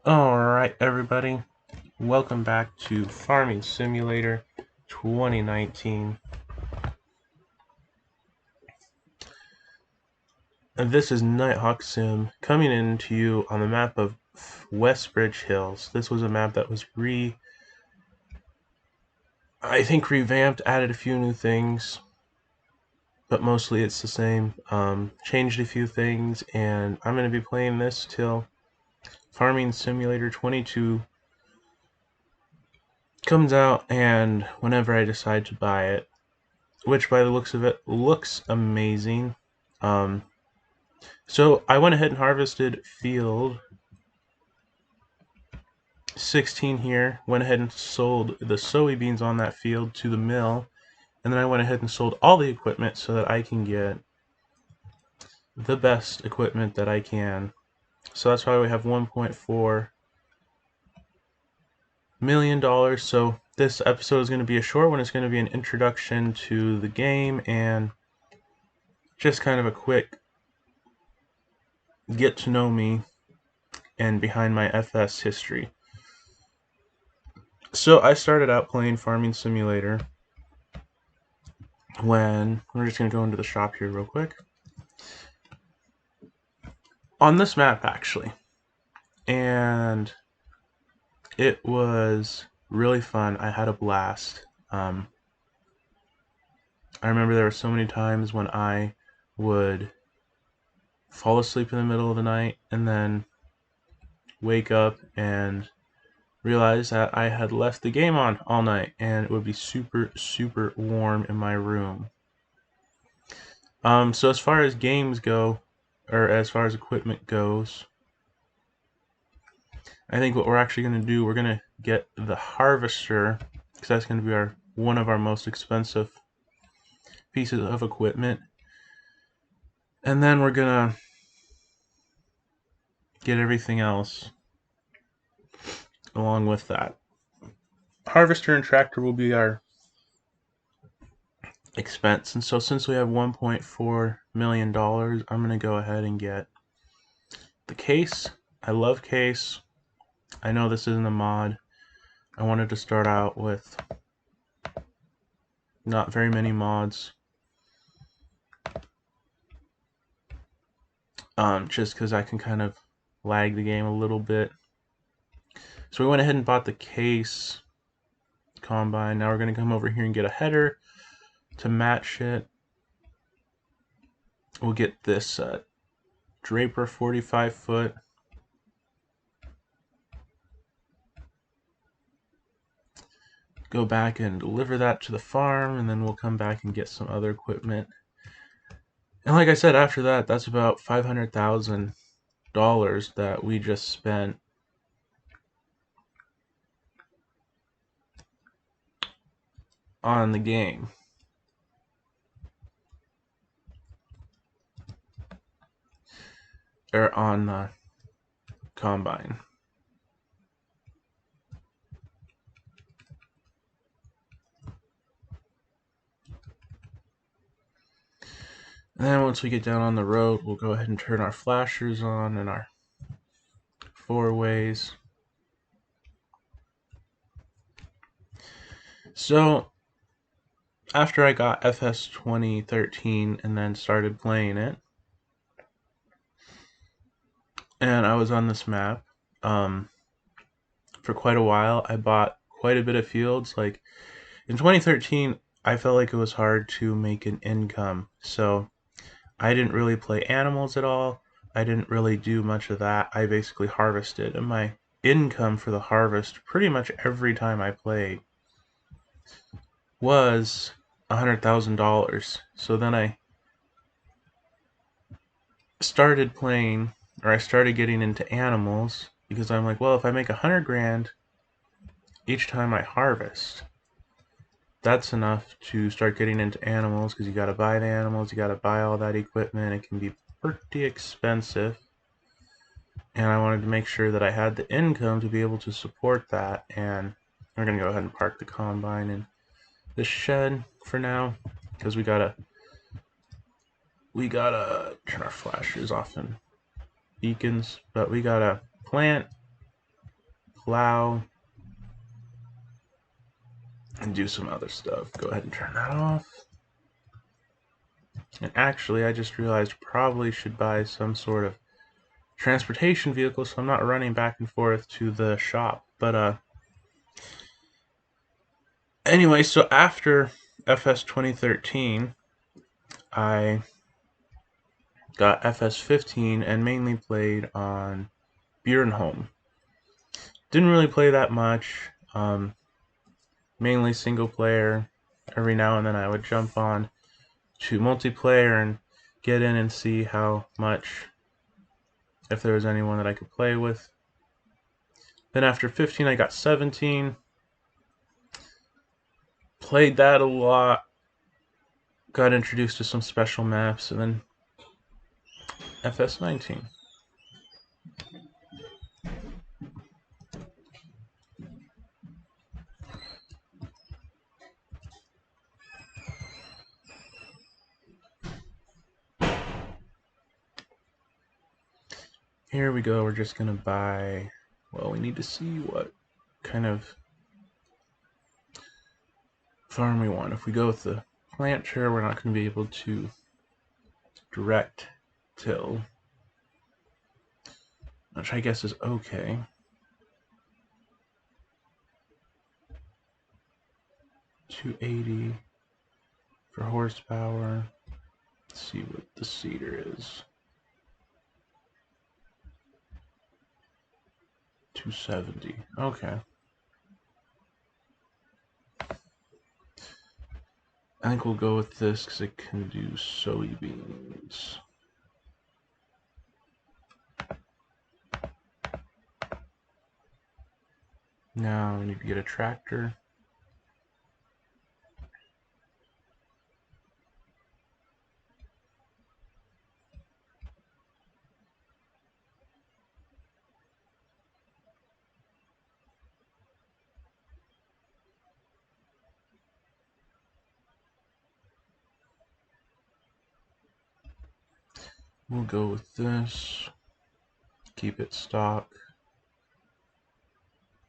Alright, everybody, welcome back to Farming Simulator 2019. This is Nighthawk Sim coming in to you on the map of Westbridge Hills. This was a map that was revamped, added a few new things, but mostly it's the same. Changed a few things, and I'm going to be playing this till Farming Simulator 22 comes out, and whenever I decide to buy it, which by the looks of it looks amazing. So I went ahead and harvested field 16 here, went ahead and sold the soybeans on that field to the mill, and then I went ahead and sold all the equipment so that I can get the best equipment that I can. So that's why we have $1.4 million. So this episode is going to be a short one. It's going to be an introduction to the game and just kind of a quick get to know me and behind my FS history. So I started out playing Farming Simulator when we're just going to go into the shop here real quick. On this map, actually. And it was really fun. I had a blast. I remember there were so many times when I would fall asleep in the middle of the night and then wake up and realize that I had left the game on all night and it would be super, super warm in my room. So as far as games go, or as far as equipment goes, I think what we're actually going to do, we're going to get the harvester, because that's going to be one of our most expensive pieces of equipment. And then we're going to get everything else along with that. Harvester and tractor will be our expense. And so since we have $1.4 million, I'm going to go ahead and get the case. I love case. I know this isn't a mod. I wanted to start out with not very many mods. Just because I can kind of lag the game a little bit. So we went ahead and bought the case combine. Now we're going to come over here and get a header to match it. We'll get this Draper 45 foot. Go back and deliver that to the farm, and then we'll come back and get some other equipment. And like I said, after that, that's about $500,000 that we just spent on the game. Or on the combine. And then once we get down on the road, we'll go ahead and turn our flashers on and our four-ways. So after I got FS 2013 and then started playing it, and I was on this map for quite a while, I bought quite a bit of fields. Like in 2013, I felt like it was hard to make an income, so I didn't really play animals at all. I didn't really do much of that. I basically harvested, and my income for the harvest pretty much every time I played was $100,000. So then I started playing, or I started getting into animals, because I'm like, well, if I make 100 grand each time I harvest, that's enough to start getting into animals, because you got to buy the animals, you got to buy all that equipment. It can be pretty expensive, and I wanted to make sure that I had the income to be able to support that. And we're gonna go ahead and park the combine in the shed for now, because we gotta turn our flashes off and beacons, but we gotta plant plow and do some other stuff. Go ahead and turn that off. And actually, I just realized probably should buy some sort of transportation vehicle so I'm not running back and forth to the shop. But anyway, so after FS 2013, I got FS15 and mainly played on Bjornholm. Didn't really play that much, mainly single player. Every now and then I would jump on to multiplayer and get in and see how much, if there was anyone that I could play with. Then after 15 I got 17, played that a lot, got introduced to some special maps, and then FS19. Here we go, we're just gonna buy, well, we need to see what kind of farm we want. If we go with the planter, we're not gonna be able to direct till, which I guess is okay. $280 for horsepower. Let's see what the seeder is. $270. Okay. I think we'll go with this because it can do soybeans. Now we need to get a tractor. We'll go with this. Keep it stock.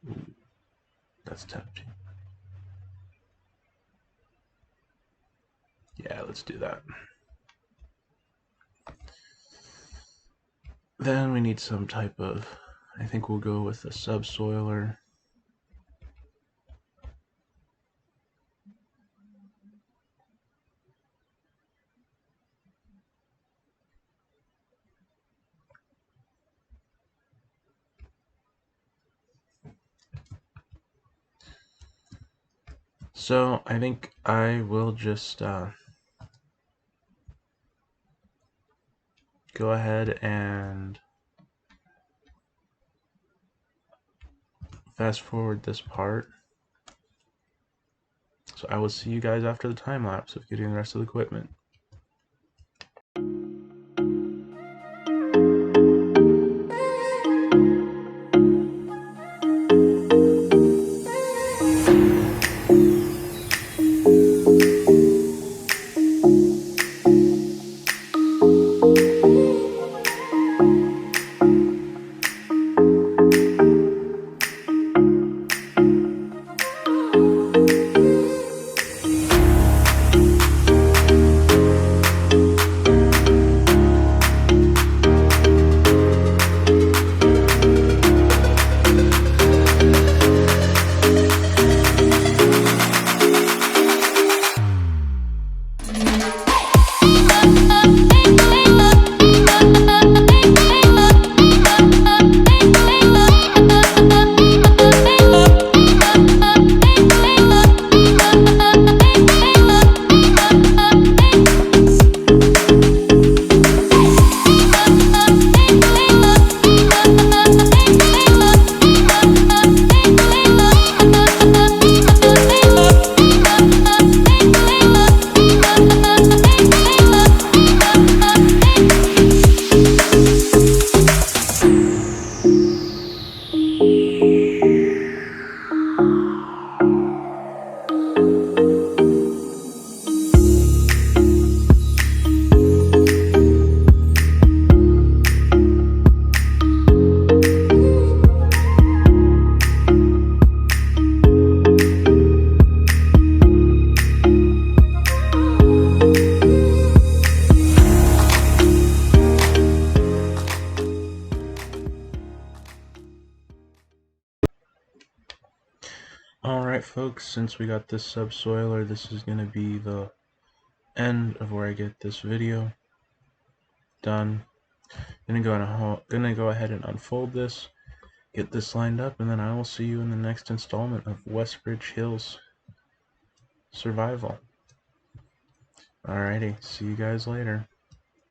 Ooh, that's tempting. Yeah, let's do that. Then we need some type of, I think we'll go with a subsoiler. So I think I will just go ahead and fast forward this part. So I will see you guys after the time lapse of getting the rest of the equipment. folks, since we got this subsoiler, this is going to be the end of where I get this video done. Gonna go ahead and unfold this, get this lined up, and then I will see you in the next installment of Westbridge Hills Survival. Alrighty, see you guys later.